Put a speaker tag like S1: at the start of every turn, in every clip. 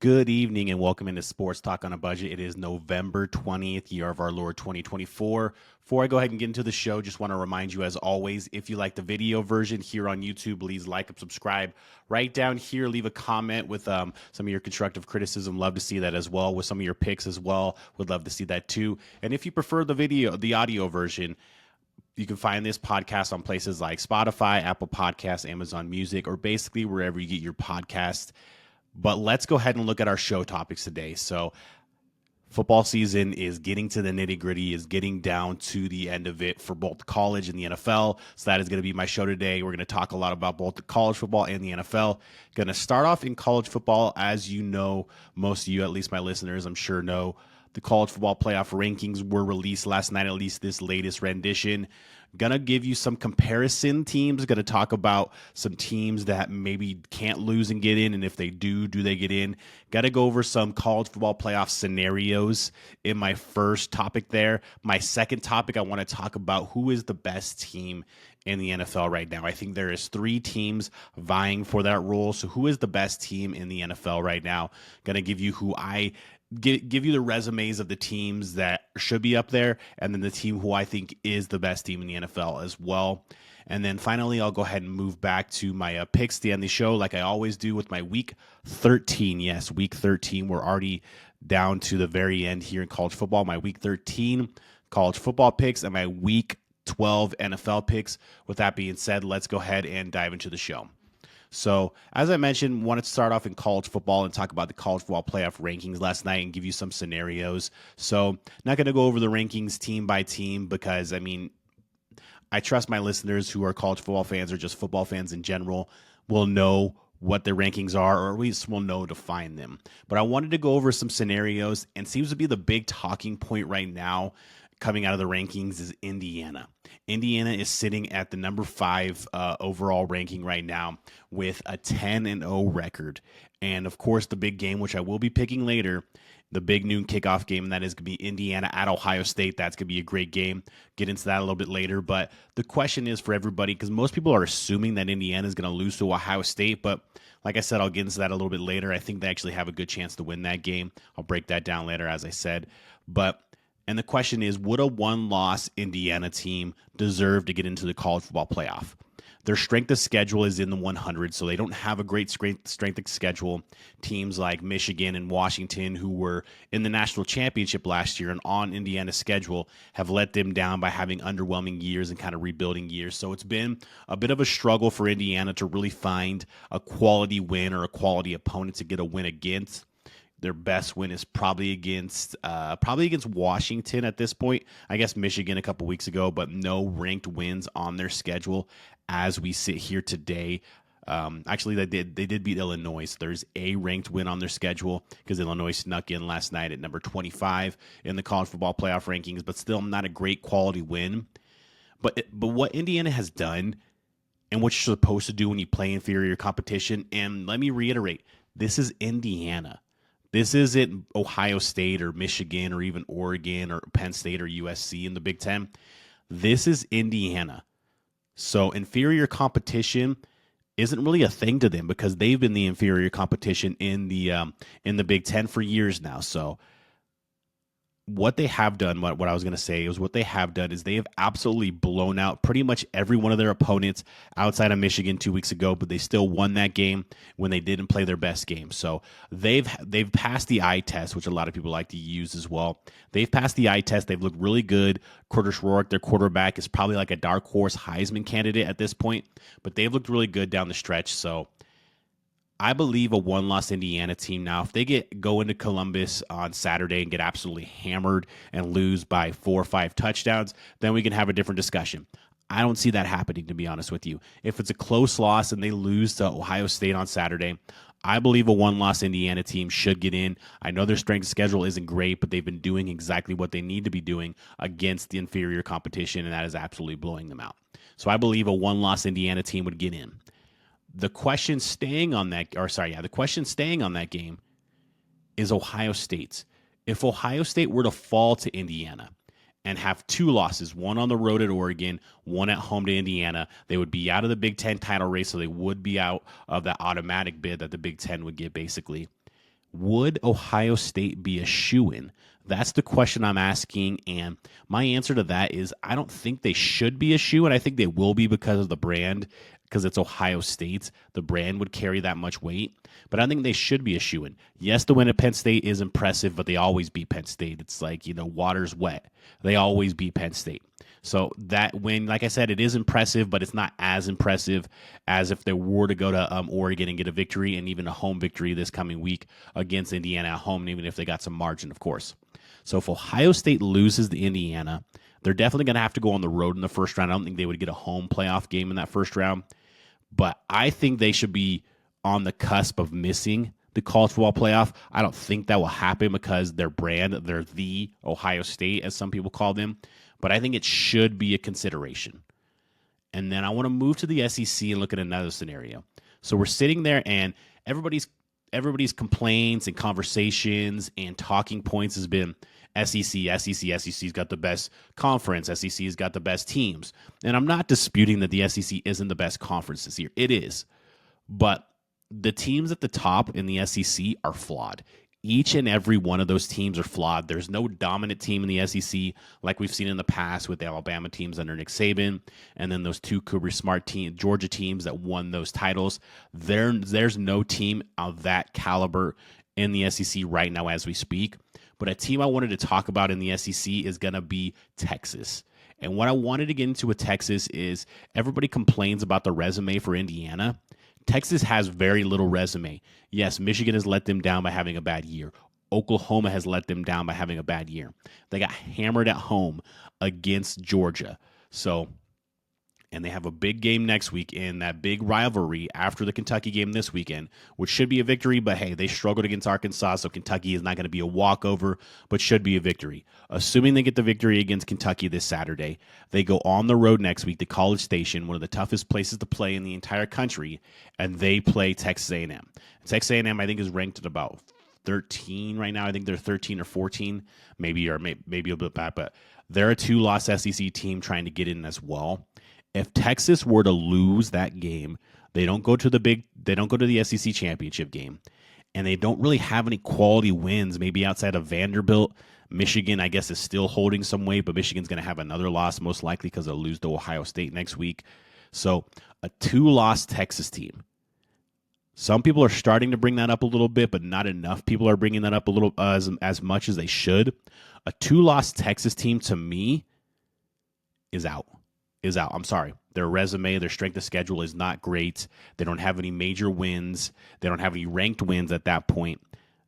S1: Good evening and welcome into Sports Talk on a Budget. It is November 20th, year of our Lord 2024. Before I go ahead and get into the show, just want to remind you, as always, if you like the video version here on YouTube, please like and subscribe. Right down here, leave a comment with some of your constructive criticism. Love to see that as well. With some of your picks as well, would love to see that too. And if you prefer the audio version, you can find this podcast on places like Spotify, Apple Podcasts, Amazon Music, or basically wherever you get your podcast. But let's go ahead and look at our show topics today. So football season is getting to the nitty-gritty, is getting down to the end of it for both college and the NFL. So that is going to be my show today. We're going to talk a lot about both the college football and the NFL. Going to start off in college football. As you know, most of you, at least my listeners, I'm sure know, the college football playoff rankings were released last night, at least this latest rendition. Gonna give you some comparison teams. Gonna talk about some teams that maybe can't lose and get in, and if they do they get in? Gotta go over some college football playoff scenarios in my first topic there. My second topic, I want to talk about who is the best team in the NFL right now. I think there is 3 teams vying for that role. So who is the best team in the NFL right now? Gonna give you who I give you the resumes of the teams that should be up there, and then the team who I think is the best team in the NFL as well. And then finally, I'll go ahead and move back to my picks to end the show, like I always do with my Week 13. Yes, Week 13. We're already down to the very end here in college football. My Week 13 college football picks and my Week 12 NFL picks. With that being said, let's go ahead and dive into the show. So, as I mentioned, wanted to start off in college football and talk about the college football playoff rankings last night and give you some scenarios. So, not going to go over the rankings team by team because, I trust my listeners who are college football fans or just football fans in general will know what the rankings are, or at least will know to find them. But I wanted to go over some scenarios, and seems to be the big talking point right now coming out of the rankings is Indiana. Indiana is sitting at the number 5 overall ranking right now with a 10-0 record. And of course, the big game, which I will be picking later, the big noon kickoff game, and that is going to be Indiana at Ohio State. That's going to be a great game. Get into that a little bit later. But the question is for everybody, because most people are assuming that Indiana is going to lose to Ohio State. But like I said, I'll get into that a little bit later. I think they actually have a good chance to win that game. I'll break that down later, as I said. And the question is, would a one-loss Indiana team deserve to get into the college football playoff? Their strength of schedule is in the 100, so they don't have a great strength of schedule. Teams like Michigan and Washington, who were in the national championship last year and on Indiana's schedule, have let them down by having underwhelming years and kind of rebuilding years. So it's been a bit of a struggle for Indiana to really find a quality win or a quality opponent to get a win against. Their best win is probably against Washington at this point. I guess Michigan a couple weeks ago, but no ranked wins on their schedule as we sit here today. Actually, they did beat Illinois. So there's a ranked win on their schedule because Illinois snuck in last night at number 25 in the college football playoff rankings, but still not a great quality win. But what Indiana has done and what you're supposed to do when you play inferior competition, and let me reiterate, this is Indiana. This isn't Ohio State or Michigan or even Oregon or Penn State or USC in the Big Ten. This is Indiana. So inferior competition isn't really a thing to them because they've been the inferior competition in the Big Ten for years now. So what they have done, what I was going to say is what they have done is they have absolutely blown out pretty much every one of their opponents outside of Michigan 2 weeks ago, but they still won that game when they didn't play their best game. So they've passed the eye test, which a lot of people like to use as well. They've passed the eye test. They've looked really good. Curtis Rourke, their quarterback, is probably like a dark horse Heisman candidate at this point, but they've looked really good down the stretch. So I believe a one-loss Indiana team now, if they go into Columbus on Saturday and get absolutely hammered and lose by 4 or 5 touchdowns, then we can have a different discussion. I don't see that happening, to be honest with you. If it's a close loss and they lose to Ohio State on Saturday, I believe a one-loss Indiana team should get in. I know their strength schedule isn't great, but they've been doing exactly what they need to be doing against the inferior competition, and that is absolutely blowing them out. So I believe a one-loss Indiana team would get in. The question staying on that game is Ohio State's. If Ohio State were to fall to Indiana and have 2 losses, one on the road at Oregon, one at home to Indiana, they would be out of the Big Ten title race, so they would be out of that automatic bid that the Big Ten would get, basically. Would Ohio State be a shoo-in? That's the question I'm asking, and my answer to that is I don't think they should be a shoo-in. I think they will be because of the brand, because it's Ohio State. The brand would carry that much weight, but I think they should be a shoo-in. Yes, the win at Penn State is impressive, but they always beat Penn State. It's like, water's wet. They always beat Penn State. So that win, like I said, it is impressive, but it's not as impressive as if they were to go to Oregon and get a victory, and even a home victory this coming week against Indiana at home, even if they got some margin, of course. So if Ohio State loses to Indiana, they're definitely going to have to go on the road in the first round. I don't think they would get a home playoff game in that first round, but I think they should be on the cusp of missing the college football playoff. I don't think that will happen because their brand, they're the Ohio State, as some people call them, but I think it should be a consideration. And then I want to move to the SEC and look at another scenario. So we're sitting there, and everybody's complaints and conversations and talking points has been SEC's got the best conference. SEC's got the best teams. And I'm not disputing that the SEC isn't the best conference this year. It is. But the teams at the top in the SEC are flawed. Each and every one of those teams are flawed. There's no dominant team in the SEC like we've seen in the past with the Alabama teams under Nick Saban, and then those two Cooper Smart Georgia teams that won those titles. There's no team of that caliber in the SEC right now as we speak. But a team I wanted to talk about in the SEC is going to be Texas. And what I wanted to get into with Texas is everybody complains about the resume for Indiana. Texas has very little resume. Yes, Michigan has let them down by having a bad year. Oklahoma has let them down by having a bad year. They got hammered at home against Georgia. And they have a big game next week in that big rivalry after the Kentucky game this weekend, which should be a victory, but hey, they struggled against Arkansas, so Kentucky is not going to be a walkover, but should be a victory. Assuming they get the victory against Kentucky this Saturday, they go on the road next week to College Station, one of the toughest places to play in the entire country, and they play Texas A&M. Texas A&M, I think, is ranked at about 13 right now. I think they're 13 or 14, maybe a little bit bad, but they're a 2-loss SEC team trying to get in as well. If Texas were to lose that game, they don't go to the SEC championship game, and they don't really have any quality wins, maybe outside of Vanderbilt. Michigan, I guess, is still holding some weight, but Michigan's going to have another loss most likely because they'll lose to Ohio State next week. So a 2-loss Texas team. Some people are starting to bring that up a little bit, but not enough people are bringing that up a little as much as they should. A 2-loss Texas team, to me, is out. I'm sorry. Their resume, their strength of schedule is not great. They don't have any major wins. They don't have any ranked wins at that point.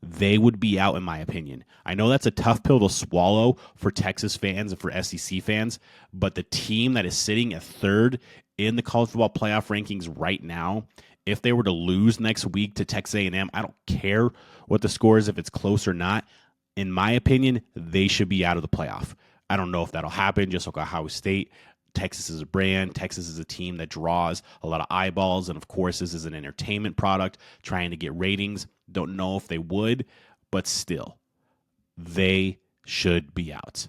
S1: They would be out, in my opinion. I know that's a tough pill to swallow for Texas fans and for SEC fans, but the team that is sitting at third in the college football playoff rankings right now, if they were to lose next week to Texas A&M, I don't care what the score is, if it's close or not. In my opinion, they should be out of the playoff. I don't know if that'll happen, just like Ohio State. Texas is a brand. Texas is a team that draws a lot of eyeballs. And, of course, this is an entertainment product trying to get ratings. Don't know if they would, but still, they should be out.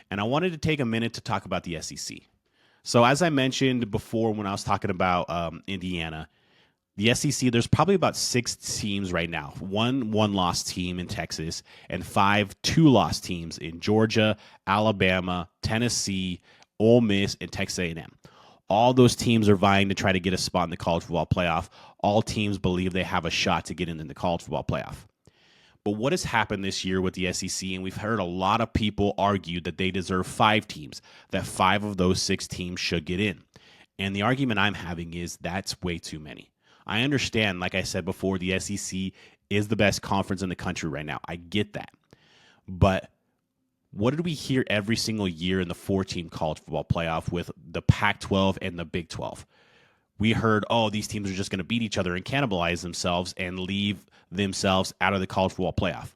S1: And I wanted to take a minute to talk about the SEC. So as I mentioned before when I was talking about Indiana, the SEC, there's probably about 6 teams right now. One one-loss team in Texas and 5 two-loss teams in Georgia, Alabama, Tennessee, Ole Miss, and Texas A&M. All those teams are vying to try to get a spot in the college football playoff. All teams believe they have a shot to get in the college football playoff. But what has happened this year with the SEC, and we've heard a lot of people argue that they deserve 5 teams, that 5 of those 6 teams should get in. And the argument I'm having is that's way too many. I understand, like I said before, the SEC is the best conference in the country right now. I get that. But what did we hear every single year in the 4-team college football playoff with the Pac-12 and the Big 12? We heard, these teams are just going to beat each other and cannibalize themselves and leave themselves out of the college football playoff.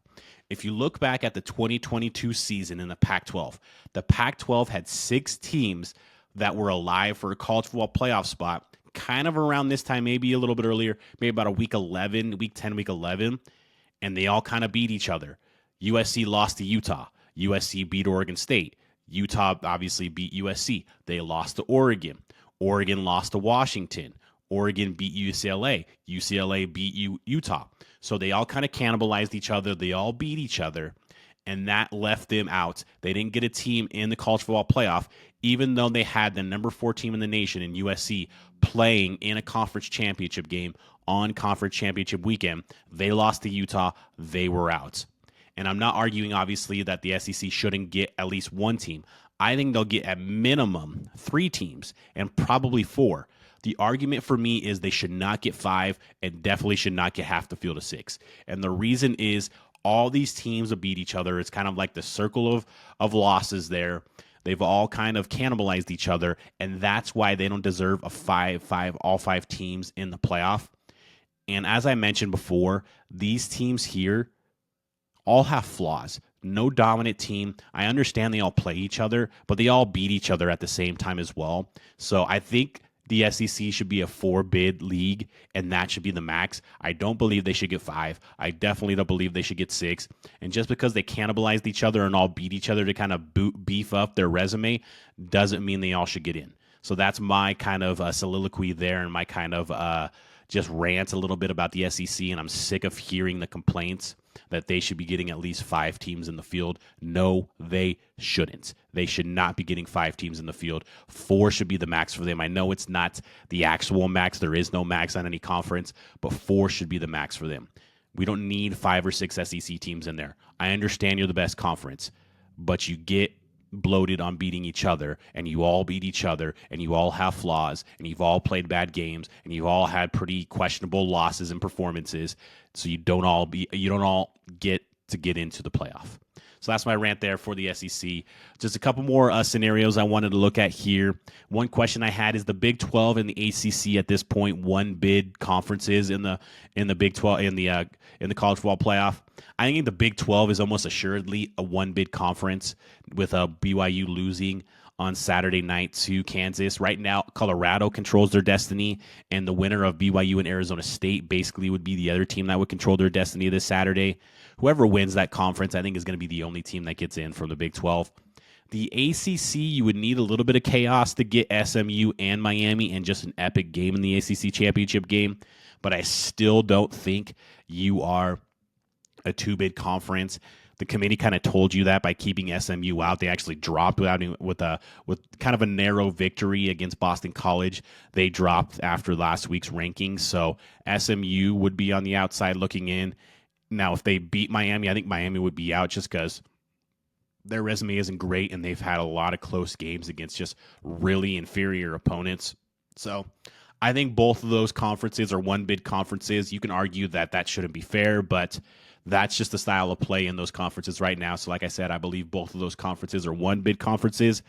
S1: If you look back at the 2022 season in the Pac-12 had 6 teams that were alive for a college football playoff spot, kind of around this time, maybe a little bit earlier, maybe about week 10, week 11, and they all kind of beat each other. USC lost to Utah. USC beat Oregon State. Utah obviously beat USC. They lost to Oregon. Oregon lost to Washington. Oregon beat UCLA. UCLA beat Utah. So they all kind of cannibalized each other. They all beat each other, and that left them out. They didn't get a team in the college football playoff, even though they had the number 4 team in the nation in USC playing in a conference championship game on conference championship weekend. They lost to Utah. They were out. And I'm not arguing, obviously, that the SEC shouldn't get at least one team. I think they'll get at minimum 3 teams and probably 4. The argument for me is they should not get 5 and definitely should not get half the field of 6. And the reason is all these teams will beat each other. It's kind of like the circle of losses there. They've all kind of cannibalized each other, and that's why they don't deserve a all 5 teams in the playoff. And as I mentioned before, these teams here all have flaws. No dominant team. I understand they all play each other, but they all beat each other at the same time as well. So I think the SEC should be a 4-bid league, and that should be the max. I don't believe they should get 5. I definitely don't believe they should get 6. And just because they cannibalized each other and all beat each other to kind of beef up their resume doesn't mean they all should get in. So that's my kind of soliloquy there and my kind of just rant a little bit about the SEC, and I'm sick of hearing the complaints that they should be getting at least 5 teams in the field. No, they shouldn't. They should not be getting 5 teams in the field. 4 should be the max for them. I know it's not the actual max. There is no max on any conference, but 4 should be the max for them. We don't need 5 or 6 SEC teams in there. I understand you're the best conference, but you get bloated on beating each other, and you all beat each other, and you all have flaws, and you've all played bad games, and you've all had pretty questionable losses and performances. So you don't all get to get into the playoff. So that's my rant there for the SEC. Just a couple more scenarios I wanted to look at here. One question I had is the Big 12 and the ACC at this point 1-bid conferences in the Big 12 in the college football playoff. I think the Big 12 is almost assuredly a 1-bid conference with BYU losing on Saturday night to Kansas. Right now, Colorado controls their destiny, and the winner of BYU and Arizona State basically would be the other team that would control their destiny this Saturday. Whoever wins that conference, I think, is going to be the only team that gets in from the Big 12. The ACC, you would need a little bit of chaos to get SMU and Miami and just an epic game in the ACC championship game, but I still don't think you are a 2-bid conference. The committee kind of told you that by keeping SMU out. They actually dropped with kind of a narrow victory against Boston College. They dropped after last week's rankings, so SMU would be on the outside looking in. Now, if they beat Miami, I think Miami would be out just because their resume isn't great, and they've had a lot of close games against just really inferior opponents. So I think both of those conferences are 1-bid conferences. You can argue that shouldn't be fair, but that's just the style of play in those conferences right now. So like I said, I believe both of those conferences are 1-bid conferences.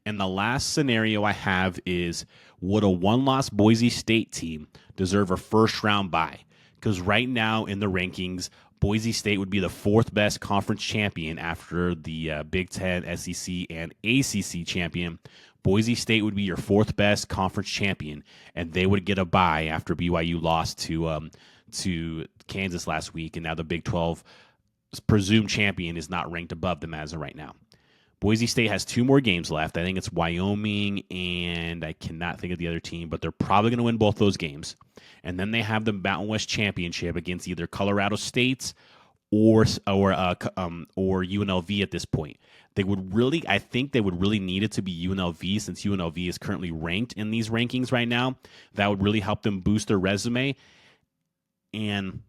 S1: And the last scenario I have is, would a 1-loss Boise State team deserve a first-round bye? Because right now in the rankings, Boise State would be the 4th best conference champion after the Big Ten, SEC, and ACC champion. Boise State would be your 4th best conference champion, and they would get a bye after BYU lost to Kansas last week, and now the Big 12 presumed champion is not ranked above them as of right now. Boise State has 2 more games left. I think it's Wyoming, and I cannot think of the other team, but they're probably going to win both those games. And then they have the Mountain West Championship against either Colorado State or UNLV at this point. I think they would really need it to be UNLV, since UNLV is currently ranked in these rankings right now. That would really help them boost their resume. And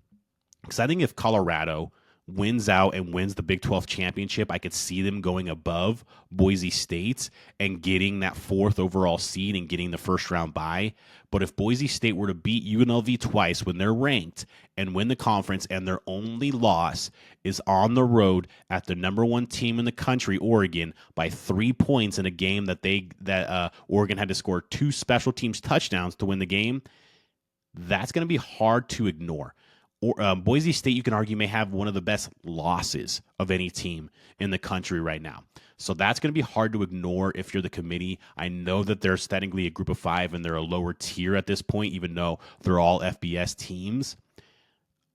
S1: because I think if Colorado wins out and wins the Big 12 championship, I could see them going above Boise State and getting that 4th overall seed and getting the first round bye. But if Boise State were to beat UNLV twice when they're ranked and win the conference, and their only loss is on the road at the number 1 team in the country, Oregon, by 3 points in a game that Oregon had to score 2 special teams touchdowns to win the game, that's going to be hard to ignore. Boise State, you can argue, may have one of the best losses of any team in the country right now. So that's going to be hard to ignore if you're the committee. I know that there's technically a group of 5 and they're a lower tier at this point, even though they're all FBS teams.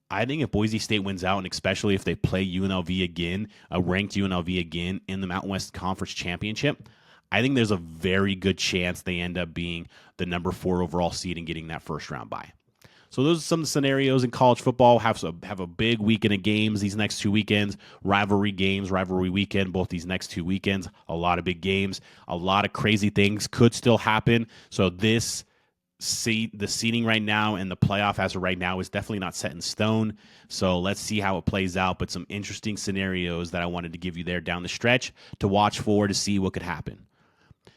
S1: I think if Boise State wins out, and especially if they play UNLV again, a ranked UNLV again in the Mountain West Conference Championship, I think there's a very good chance they end up being the number 4 overall seed and getting that first round bye. So those are some scenarios in college football. Have a big weekend of games these next 2 weekends, rivalry games, rivalry weekend, both these next 2 weekends. A lot of big games, a lot of crazy things could still happen. So the seeding right now and the playoff as of right now is definitely not set in stone. So let's see how it plays out. But some interesting scenarios that I wanted to give you there down the stretch to watch for to see what could happen.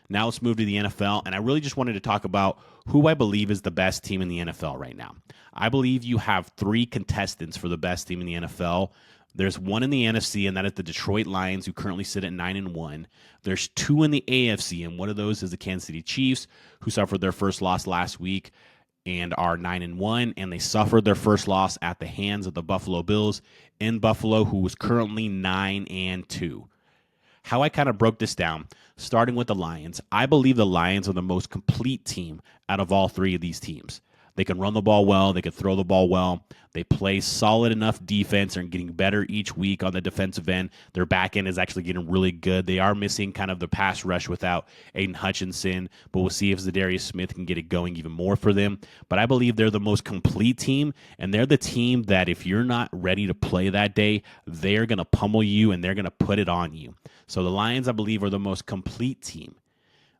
S1: Now let's move to the NFL, and I really just wanted to talk about who I believe is the best team in the NFL right now. I believe you have 3 contestants for the best team in the NFL. There's one in the NFC, and that is the Detroit Lions, who currently sit at 9-1. There's 2 in the AFC, and one of those is the Kansas City Chiefs, who suffered their first loss last week and are 9-1, and they suffered their first loss at the hands of the Buffalo Bills in Buffalo, who was currently 9-2. How I kind of broke this down, starting with the Lions, I believe the Lions are the most complete team out of all 3 of these teams. They can run the ball well. They can throw the ball well. They play solid enough defense and getting better each week on the defensive end. Their back end is actually getting really good. They are missing kind of the pass rush without Aiden Hutchinson, but we'll see if Zadarius Smith can get it going even more for them. But I believe they're the most complete team, and they're the team that if you're not ready to play that day, they're going to pummel you and they're going to put it on you. So the Lions, I believe, are the most complete team.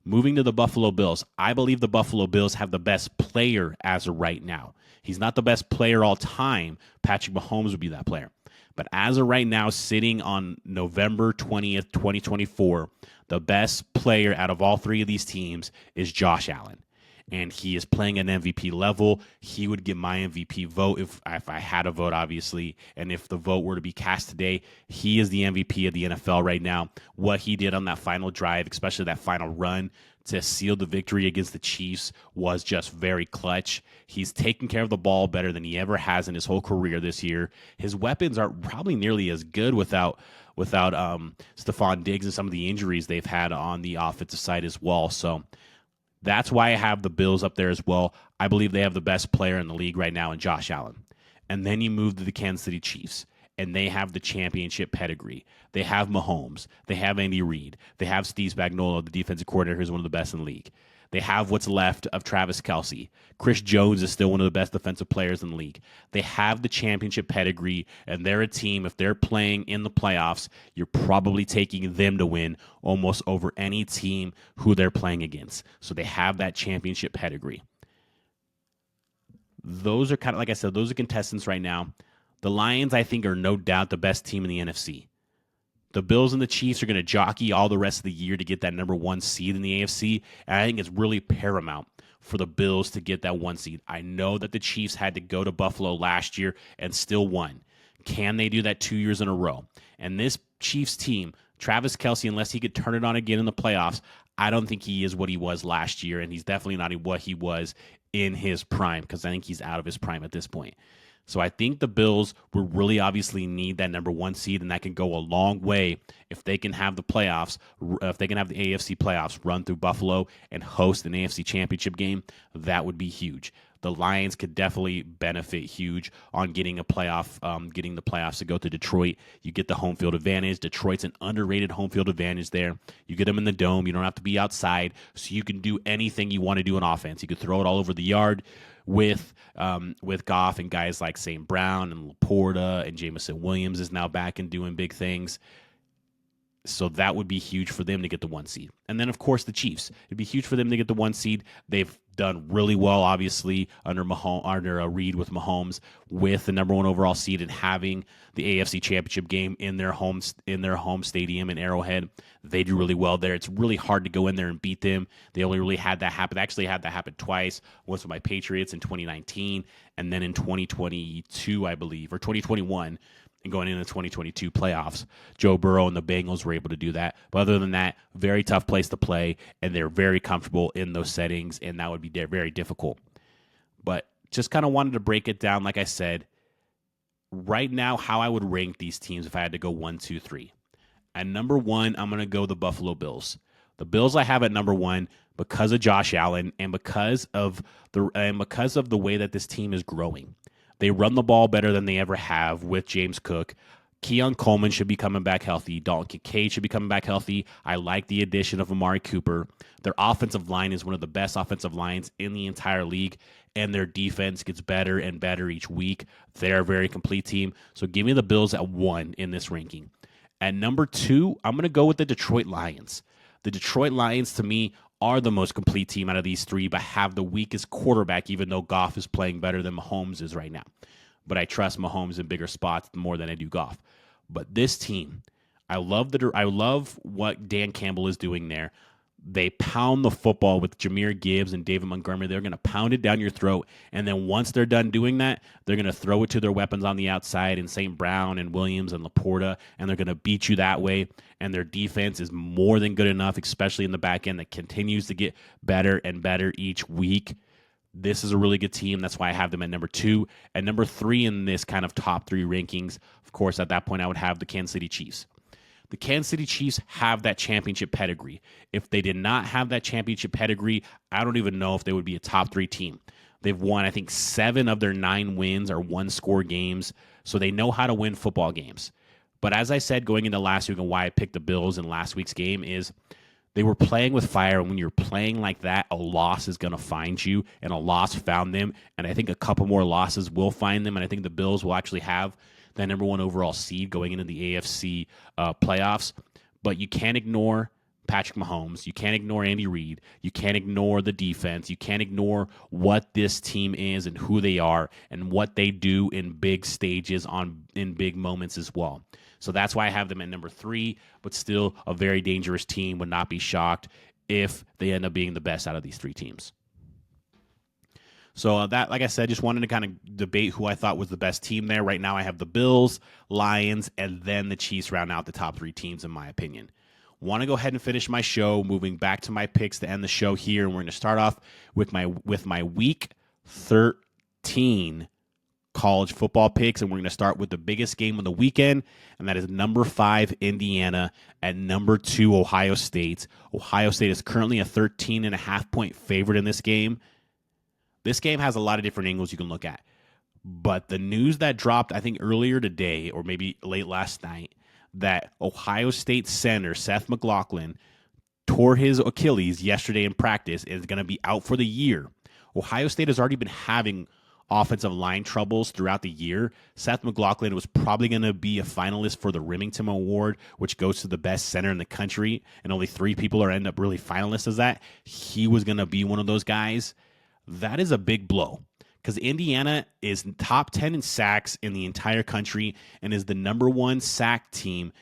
S1: Moving to the Buffalo Bills, I believe the Buffalo Bills have the best player as of right now. He's not the best player all time. Patrick Mahomes would be that player. But as of right now, sitting on November 20th, 2024, the best player out of all 3 of these teams is Josh Allen. And he is playing at an MVP level. He would get my MVP vote if I had a vote, obviously. And if the vote were to be cast today, he is the MVP of the NFL right now. What he did on that final drive, especially that final run to seal the victory against the Chiefs, was just very clutch. He's taking care of the ball better than he ever has in his whole career this year. His weapons are probably nearly as good without Stephon Diggs and some of the injuries they've had on the offensive side as well. So that's why I have the Bills up there as well. I believe they have the best player in the league right now in Josh Allen. And then you move to the Kansas City Chiefs, and they have the championship pedigree. They have Mahomes. They have Andy Reid. They have Steve Spagnuolo, the defensive coordinator, who's one of the best in the league. They have what's left of Travis Kelce. Chris Jones is still one of the best defensive players in the league. They have the championship pedigree, and they're a team, if they're playing in the playoffs, you're probably taking them to win almost over any team who they're playing against. So they have that championship pedigree. Those are kind of, like I said, those are contestants right now. The Lions, I think, are no doubt the best team in the NFC. The Bills and the Chiefs are going to jockey all the rest of the year to get that number 1 seed in the AFC, and I think it's really paramount for the Bills to get that 1 seed. I know that the Chiefs had to go to Buffalo last year and still won. Can they do that 2 years in a row? And this Chiefs team, Travis Kelce, unless he could turn it on again in the playoffs, I don't think he is what he was last year, and he's definitely not what he was in his prime, because I think he's out of his prime at this point. So I think the Bills will really obviously need that number 1 seed, and that can go a long way if they can have the playoffs, if they can have the AFC playoffs run through Buffalo and host an AFC championship game. That would be huge. The Lions could definitely benefit huge on getting the playoffs to go to Detroit. You get the home field advantage. Detroit's an underrated home field advantage there. You get them in the dome. You don't have to be outside, so you can do anything you want to do on offense. You could throw it all over the yard with Goff and guys like St. Brown and Laporta, and Jamison Williams is now back and doing big things. So that would be huge for them to get the 1 seed. And then, of course, the Chiefs. It'd be huge for them to get the 1 seed. They've done really well, obviously, under Reid with Mahomes, with the number 1 overall seed and having the AFC Championship game in their home stadium in Arrowhead. They do really well there. It's really hard to go in there and beat them. They only really had that happen. They actually had that happen twice. Once with my Patriots in 2019, and then in 2022, I believe, or 2021. And going into the 2022 playoffs, Joe Burrow and the Bengals were able to do that. But other than that, very tough place to play, and they're very comfortable in those settings, and that would be very difficult. But just kind of wanted to break it down, like I said, right now, how I would rank these teams if I had to go 1, 2, 3. At number 1, I'm going to go the Buffalo Bills. The Bills I have at number 1 because of Josh Allen and because of the way that this team is growing. They run the ball better than they ever have with James Cook. Keon Coleman should be coming back healthy. Dalton Kincaid should be coming back healthy. I like the addition of Amari Cooper. Their offensive line is one of the best offensive lines in the entire league, and their defense gets better and better each week. They're a very complete team. So give me the Bills at 1 in this ranking. At number 2, I'm going to go with the Detroit Lions. The Detroit Lions, to me, are the most complete team out of these three, but have the weakest quarterback, even though Goff is playing better than Mahomes is right now. But I trust Mahomes in bigger spots more than I do Goff. But this team, I love what Dan Campbell is doing there. They pound the football with Jahmyr Gibbs and David Montgomery. They're going to pound it down your throat, and then once they're done doing that, they're going to throw it to their weapons on the outside in St. Brown and Williams and Laporta, and they're going to beat you that way. And their defense is more than good enough, especially in the back end, that continues to get better and better each week. This is a really good team. That's why I have them at number 2. At number 3 in this kind of top 3 rankings, of course, at that point, I would have the Kansas City Chiefs. The Kansas City Chiefs have that championship pedigree. If they did not have that championship pedigree, I don't even know if they would be a top 3 team. They've won, I think, 7 of their 9 wins are one-score games, so they know how to win football games. But as I said going into last week and why I picked the Bills in last week's game is they were playing with fire, and when you're playing like that, a loss is going to find you, and a loss found them, and I think a couple more losses will find them, and I think the Bills will actually have that number 1 overall seed going into the AFC playoffs. But you can't ignore Patrick Mahomes. You can't ignore Andy Reid. You can't ignore the defense. You can't ignore what this team is and who they are and what they do in big stages in big moments as well. So that's why I have them at number 3, but still a very dangerous team. Would not be shocked if they end up being the best out of these 3 teams. So that, like I said, just wanted to kind of debate who I thought was the best team there. Right now I have the Bills, Lions, and then the Chiefs round out the top 3 teams in my opinion. Want to go ahead and finish my show, moving back to my picks to end the show here. And we're going to start off with my week 13 college football picks, and we're going to start with the biggest game of the weekend, and that is number 5 Indiana at number 2 Ohio State. Ohio State is currently a 13.5-point favorite in this game. This game has a lot of different angles you can look at, but the news that dropped, I think earlier today or maybe late last night, that Ohio State center Seth McLaughlin tore his Achilles yesterday in practice and is going to be out for the year. Ohio State has already been having offensive line troubles throughout the year. Seth McLaughlin was probably going to be a finalist for the Remington Award, which goes to the best center in the country, and only 3 people end up really finalists as that. He was going to be one of those guys. That is a big blow because Indiana is top 10 in sacks in the entire country and is the number 1 sack team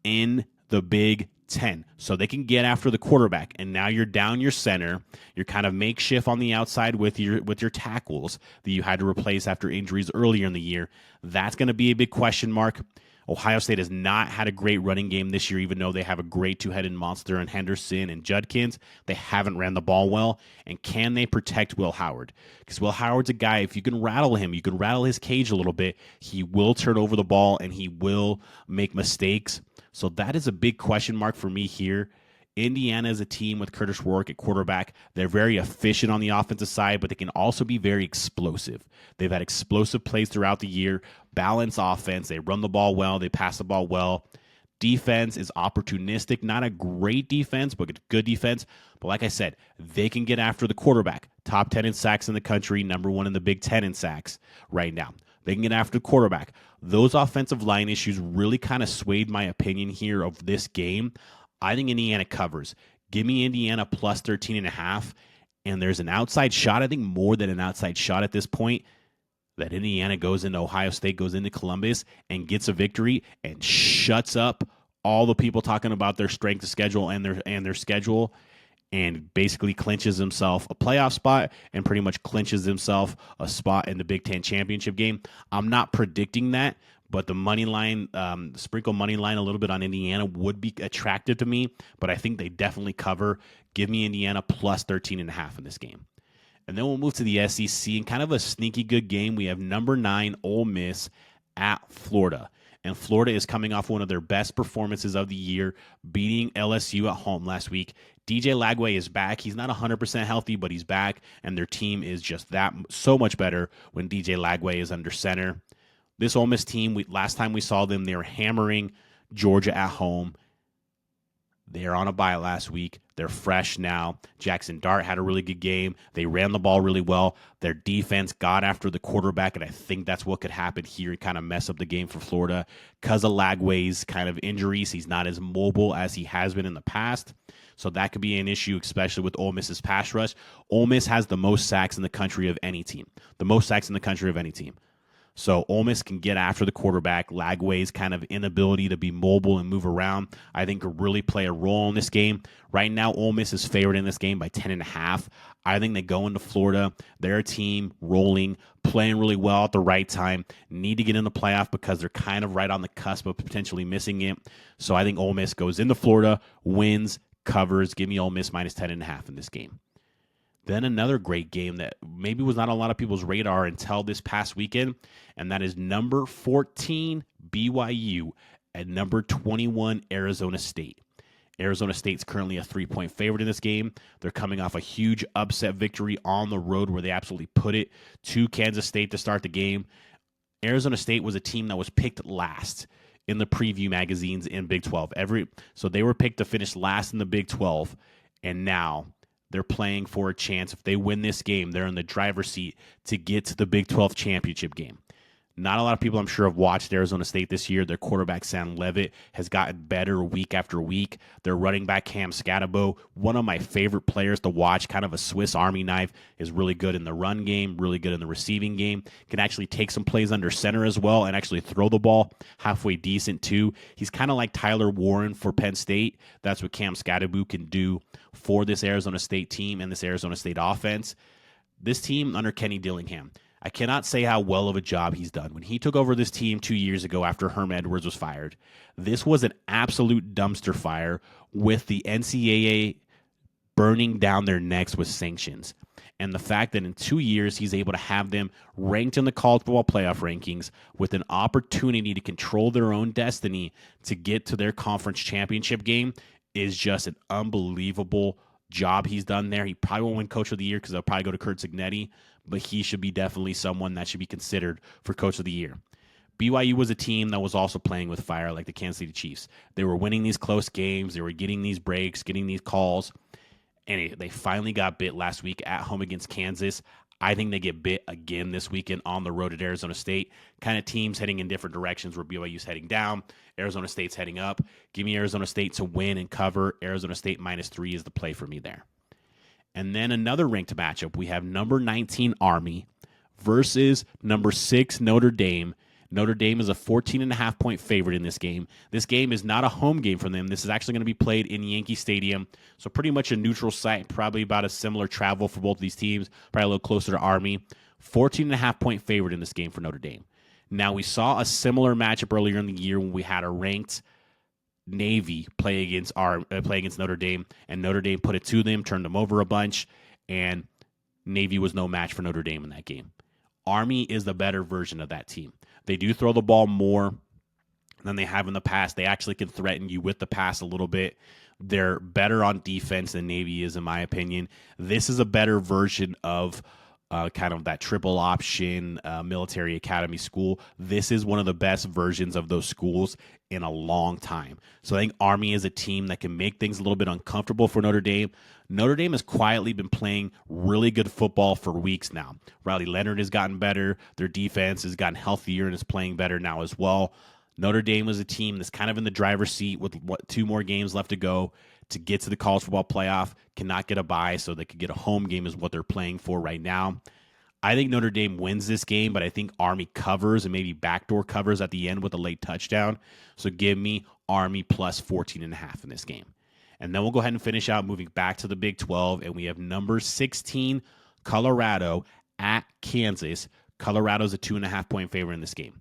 S1: in the Big Ten. So they can get after the quarterback, and now you're down your center. You're kind of makeshift on the outside with your tackles that you had to replace after injuries earlier in the year. That's going to be a big question mark. Ohio State has not had a great running game this year, even though they have a great 2-headed monster in Henderson and Judkins. They haven't ran the ball well. And can they protect Will Howard? Because Will Howard's a guy, if you can rattle him, you can rattle his cage a little bit, he will turn over the ball and he will make mistakes. So that is a big question mark for me here. Indiana is a team with Curtis Rourke at quarterback. They're very efficient on the offensive side, but they can also be very explosive. They've had explosive plays throughout the year, balanced offense. They run the ball well. They pass the ball well. Defense is opportunistic. Not a great defense, but a good defense. But like I said, they can get after the quarterback. Top 10 in sacks in the country, number 1 in the Big Ten in sacks right now. They can get after the quarterback. Those offensive line issues really kind of swayed my opinion here of this game. I think Indiana covers. Give me Indiana plus 13.5. And there's an outside shot, I think more than an outside shot at this point, that Indiana goes into Ohio State, goes into Columbus, and gets a victory and shuts up all the people talking about their strength of schedule and their schedule, and basically clinches himself a playoff spot and pretty much clinches himself a spot in the Big Ten championship game. I'm not predicting that, but the money line, sprinkle money line a little bit on Indiana would be attractive to me, but I think they definitely cover. Give me Indiana plus 13.5 in this game. And then we'll move to the SEC and kind of a sneaky good game. We have number 9 Ole Miss at Florida. And Florida is coming off one of their best performances of the year, beating LSU at home last week. DJ Lagway is back. He's not 100% healthy, but he's back, and their team is just that so much better when DJ Lagway is under center. This Ole Miss team, last time we saw them, they were hammering Georgia at home. They're on a bye last week. They're fresh now. Jackson Dart had a really good game. They ran the ball really well. Their defense got after the quarterback, and I think that's what could happen here and kind of mess up the game for Florida. Because of Lagway's kind of injuries, he's not as mobile as he has been in the past. So that could be an issue, especially with Ole Miss's pass rush. Ole Miss has the most sacks in the country of any team. The most sacks in the country of any team. So Ole Miss can get after the quarterback. Lagway's kind of inability to be mobile and move around, I think, could really play a role in this game. Right now, Ole Miss is favored in this game by 10.5. I think they go into Florida. They're a team rolling, playing really well at the right time, need to get in the playoff because they're kind of right on the cusp of potentially missing it. So I think Ole Miss goes into Florida, wins, covers. Give me Ole Miss minus 10.5 in this game. Then another great game that maybe was not on a lot of people's radar until this past weekend, and that is number 14 BYU and number 21 Arizona State. Arizona State's currently a 3-point favorite in this game. They're coming off a huge upset victory on the road where they absolutely put it to Kansas State to start the game. Arizona State was a team that was picked last in the preview magazines in Big 12. So they were picked to finish last in the Big 12, and now they're playing for a chance. If they win this game, they're in the driver's seat to get to the Big 12 championship game. Not a lot of people, I'm sure, have watched Arizona State this year. Their quarterback, Sam Levitt, has gotten better week after week. Their running back, Cam Scatabo, one of my favorite players to watch, kind of a Swiss Army knife, is really good in the run game, really good in the receiving game, can actually take some plays under center as well and actually throw the ball halfway decent too. He's kind of like Tyler Warren for Penn State. That's what Cam Scatabo can do for this Arizona State team and this Arizona State offense. This team under Kenny Dillingham, I cannot say how well of a job he's done. When he took over this team 2 years ago after Herm Edwards was fired, this was an absolute dumpster fire with the NCAA burning down their necks with sanctions. And the fact that in 2 years he's able to have them ranked in the college football playoff rankings with an opportunity to control their own destiny to get to their conference championship game is just an unbelievable job he's done there. He probably won't win Coach of the Year because they'll probably go to Kurt Cignetti, but he should be definitely someone that should be considered for Coach of the Year. BYU was a team that was also playing with fire like the Kansas City Chiefs. They were winning these close games. They were getting these breaks, getting these calls, and they finally got bit last week at home against Kansas. I think they get bit again this weekend on the road at Arizona State. Kind of teams heading in different directions where BYU's heading down, Arizona State's heading up. Give me Arizona State to win and cover. Arizona State -3 is the play for me there. And then another ranked matchup. We have number 19 Army versus number 6 Notre Dame. Notre Dame is a 14.5-point favorite in this game. This game is not a home game for them. This is actually going to be played in Yankee Stadium. So pretty much a neutral site, probably about a similar travel for both of these teams, probably a little closer to Army. 14.5-point favorite in this game for Notre Dame. Now, we saw a similar matchup earlier in the year when we had a ranked Navy play against Notre Dame, and Notre Dame put it to them, turned them over a bunch, and Navy was no match for Notre Dame in that game. Army is the better version of that team. They do throw the ball more than they have in the past. They actually can threaten you with the pass a little bit. They're better on defense than Navy is, in my opinion. This is a better version of kind of that triple option military academy school. This is one of the best versions of those schools in a long time. So I think Army is a team that can make things a little bit uncomfortable for Notre Dame. Notre Dame has quietly been playing really good football for weeks now. Riley Leonard has gotten better. Their defense has gotten healthier and is playing better now as well. Notre Dame is a team that's kind of in the driver's seat with 2 more games left to go to get to the college football playoff, cannot get a bye, so they could get a home game is what they're playing for right now. I think Notre Dame wins this game, but I think Army covers and maybe backdoor covers at the end with a late touchdown. So give me Army plus 14.5 in this game. And then we'll go ahead and finish out moving back to the Big 12, and we have number 16 Colorado at Kansas. Colorado's a 2.5-point favorite in this game.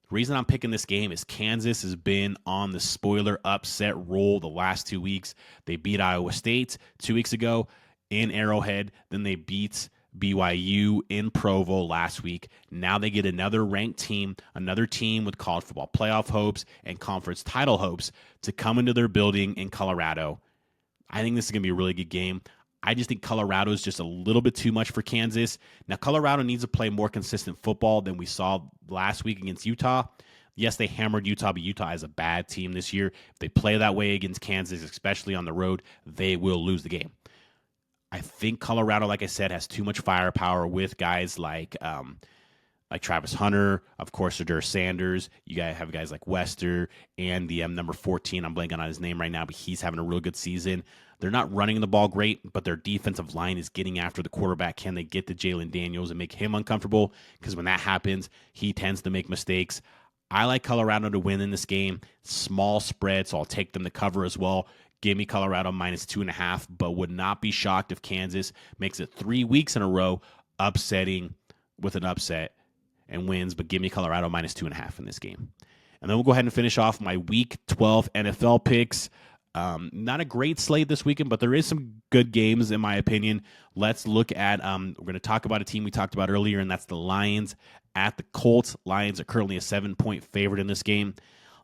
S1: The reason I'm picking this game is Kansas has been on the spoiler upset roll the last 2 weeks. They beat Iowa State 2 weeks ago in Arrowhead. Then they beat BYU in Provo last week. Now they get another ranked team, another team with college football playoff hopes and conference title hopes to come into their building in Colorado. I think this is going to be a really good game. I just think Colorado is just a little bit too much for Kansas. Now, Colorado needs to play more consistent football than we saw last week against Utah. Yes, they hammered Utah, but Utah is a bad team this year. If they play that way against Kansas, especially on the road, they will lose the game. I think Colorado, like I said, has too much firepower with guys like Travis Hunter, of course, Shadur Sanders. You guys have guys like Wester and the number 14. I'm blanking on his name right now, but he's having a real good season. They're not running the ball great, but their defensive line is getting after the quarterback. Can they get to Jalen Daniels and make him uncomfortable? Because when that happens, he tends to make mistakes. I like Colorado to win in this game. Small spread, so I'll take them to cover as well. Give me Colorado minus 2.5, but would not be shocked if Kansas makes it 3 weeks in a row upsetting with an upset and wins, but give me Colorado minus 2.5 in this game. And then we'll go ahead and finish off my Week 12 NFL picks. Not a great slate this weekend, but there is some good games in my opinion. Let's look at, we're going to talk about a team we talked about earlier, and that's the Lions at the Colts. Lions are currently a 7-point favorite in this game.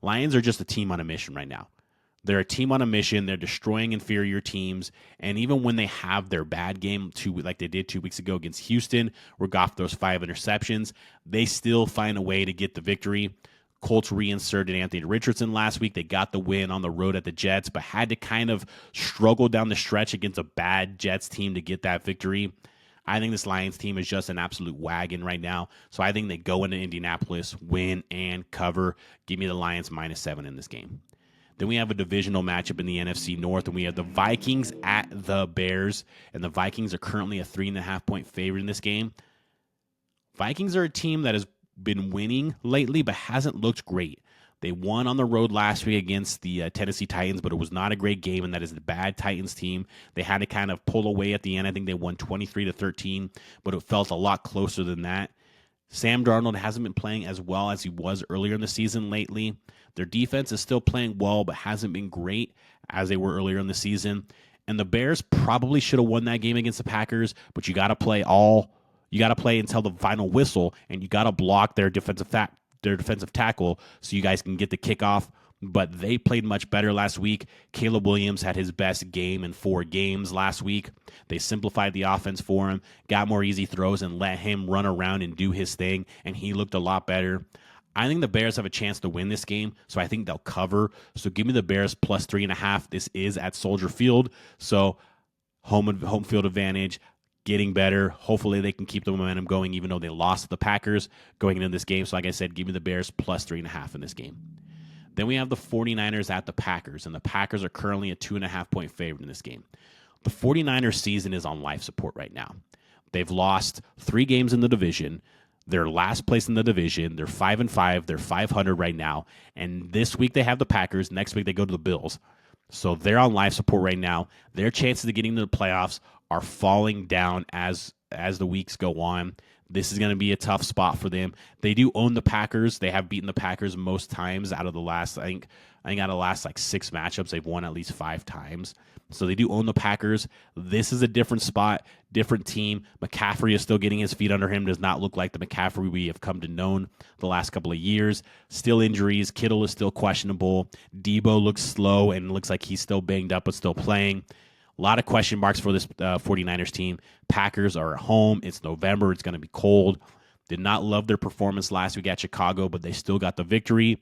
S1: Lions are just a team on a mission right now. They're a team on a mission. They're destroying inferior teams. And even when they have their bad game, like they did 2 weeks ago against Houston, where Goff throws 5 interceptions, they still find a way to get the victory. Colts reinserted Anthony Richardson last week. They got the win on the road at the Jets, but had to kind of struggle down the stretch against a bad Jets team to get that victory. I think this Lions team is just an absolute wagon right now. So I think they go into Indianapolis, win, and cover. Give me the Lions minus 7 in this game. Then we have a divisional matchup in the NFC North, and we have the Vikings at the Bears, and the Vikings are currently a 3.5-point favorite in this game. Vikings are a team that has been winning lately, but hasn't looked great. They won on the road last week against the Tennessee Titans, but it was not a great game, and that is the bad Titans team. They had to kind of pull away at the end. I think they won 23-13, but it felt a lot closer than that. Sam Darnold hasn't been playing as well as he was earlier in the season lately. Their defense is still playing well, but hasn't been great as they were earlier in the season. And the Bears probably should have won that game against the Packers, but you got to play until the final whistle, and you got to block their defensive tackle so you guys can get the kickoff. But they played much better last week. Caleb Williams had his best game in 4 games last week. They simplified the offense for him, got more easy throws, and let him run around and do his thing, and he looked a lot better. I think the Bears have a chance to win this game, so I think they'll cover. So give me the Bears plus 3.5. This is at Soldier Field, so home field advantage, getting better. Hopefully they can keep the momentum going, even though they lost to the Packers going into this game. So like I said, give me the Bears plus 3.5 in this game. Then we have the 49ers at the Packers, and the Packers are currently a 2.5-point favorite in this game. The 49ers season is on life support right now. They've lost 3 games in the division. They're last place in the division. They're 5-5. They're 500 right now. And this week they have the Packers. Next week they go to the Bills. So they're on life support right now. Their chances of getting to the playoffs are falling down as the weeks go on. This is going to be a tough spot for them. They do own the Packers. They have beaten the Packers most times out of the last, I think out of the last like 6 matchups, they've won at least 5 times. So they do own the Packers. This is a different spot, different team. McCaffrey is still getting his feet under him. Does not look like the McCaffrey we have come to know the last couple of years. Still injuries. Kittle is still questionable. Debo looks slow and looks like he's still banged up but still playing. A lot of question marks for this 49ers team. Packers are at home. It's November. It's going to be cold. Did not love their performance last week at Chicago, but they still got the victory.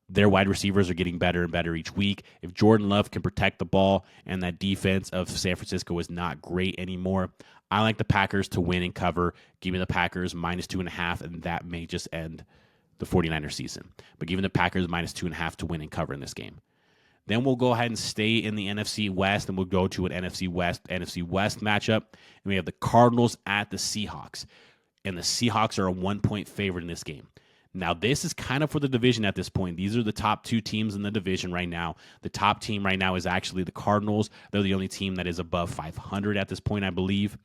S1: Their wide receivers are getting better and better each week. If Jordan Love can protect the ball and that defense of San Francisco is not great anymore, I like the Packers to win and cover. Give me the Packers minus 2.5, and that may just end the 49ers season. But give me the Packers minus 2.5 to win and cover in this game. Then we'll go ahead and stay in the NFC West, and we'll go to an NFC West matchup. And we have the Cardinals at the Seahawks. And the Seahawks are a 1-point favorite in this game. Now, this is kind of for the division at this point. These are the top 2 teams in the division right now. The top team right now is actually the Cardinals. They're the only team that is above 500 at this point, I believe.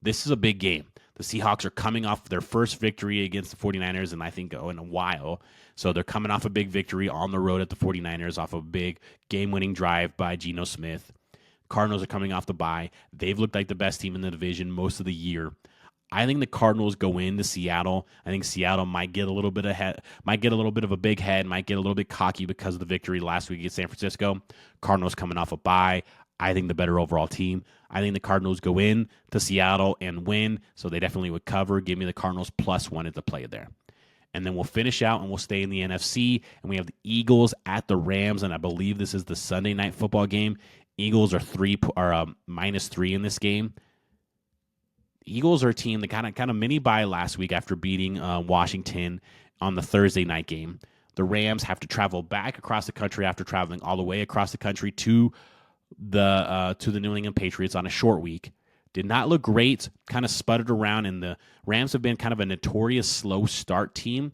S1: This is a big game. The Seahawks are coming off their first victory against the 49ers, and I think in a while. So they're coming off a big victory on the road at the 49ers, off a big game-winning drive by Geno Smith. Cardinals are coming off the bye. They've looked like the best team in the division most of the year. I think the Cardinals go into Seattle. I think Seattle might get a little bit of a big head, might get a little bit cocky because of the victory last week against San Francisco. Cardinals coming off a bye. I think the better overall team. I think the Cardinals go in to Seattle and win, so they definitely would cover. Give me the Cardinals +1 at the play there. And then we'll finish out and we'll stay in the NFC. And we have the Eagles at the Rams. And I believe this is the Sunday night football game. Eagles are -3 in this game. Eagles are a team that kind of mini bye last week after beating Washington on the Thursday night game. The Rams have to travel back across the country after traveling all the way across the country to the New England Patriots on a short week. Did not look great, kind of sputtered around, and the Rams have been kind of a notorious slow start team.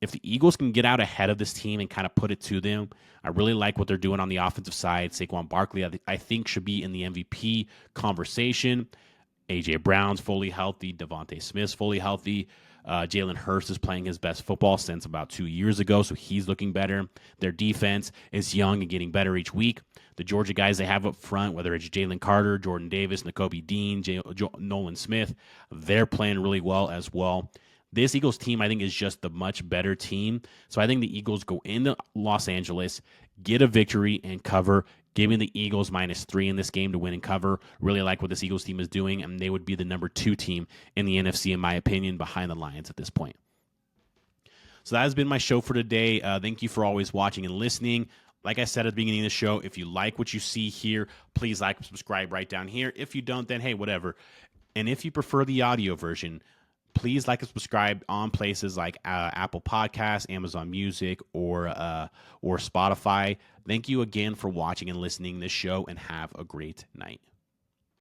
S1: If the Eagles can get out ahead of this team and kind of put it to them, I really like what they're doing on the offensive side. Saquon Barkley, I think, should be in the MVP conversation. A.J. Brown's fully healthy. Devontae Smith's fully healthy. Jalen Hurts is playing his best football since about 2 years ago, so he's looking better. Their defense is young and getting better each week. The Georgia guys they have up front, whether it's Jalen Carter, Jordan Davis, Nakobe Dean, Nolan Smith, they're playing really well as well. This Eagles team, I think, is just the much better team. So I think the Eagles go into Los Angeles, get a victory, and cover. Give me the Eagles -3 in this game to win and cover. Really like what this Eagles team is doing, and they would be the number 2 team in the NFC, in my opinion, behind the Lions at this point. So that has been my show for today. Thank you for always watching and listening. Like I said at the beginning of the show, if you like what you see here, please like and subscribe right down here. If you don't, then hey, whatever. And if you prefer the audio version, please like and subscribe on places like Apple Podcasts, Amazon Music, or Spotify. Thank you again for watching and listening to this show, and have a great night.